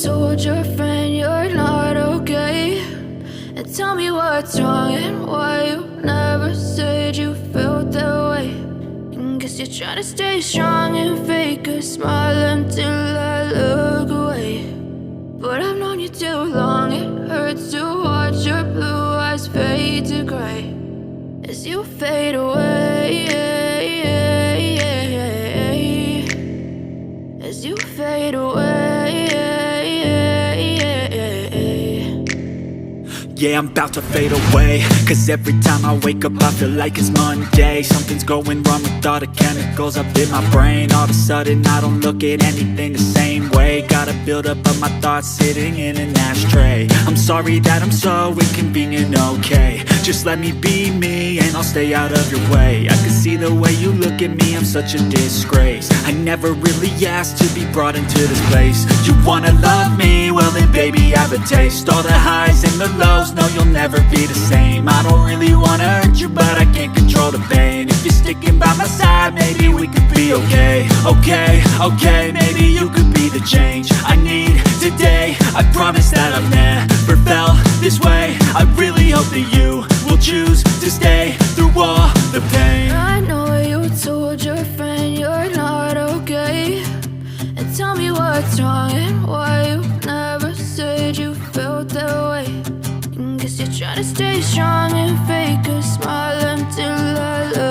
told your friend you're not okay, and tell me what's wrong and why you never said you felt that way. And guess you're trying to stay strong and fake a smile until I look away. But I've known you too long, it hurts to watch your blue eyes fade to gray as you fade away, as you fade away. Yeah, I'm about to fade away, cause every time I wake up I feel like it's Monday. Something's going wrong with all the chemicals up in my brain. All of a sudden I don't look at anything the same way. Got a build-up of my thoughts sitting in an ashtray. I'm sorry that I'm so inconvenient, okay. Just let me be me and I'll stay out of your way. I can see the way you look at me, I'm such a disgrace. I never really asked to be brought into this place. You wanna love me? Well then baby I have a taste. All the highs and the lows, no you'll never be the same. I don't really wanna hurt you but I can't control the pain. If you're sticking by my side maybe we could be okay. Okay, maybe you could be the change I need today. I promise that I've never felt this way. I really hope that you will choose to stay through all the pain. I know you told your friend you're not okay, and tell me what's wrong and why you never said you felt that way. And guess you're trying to stay strong and fake a smile until I look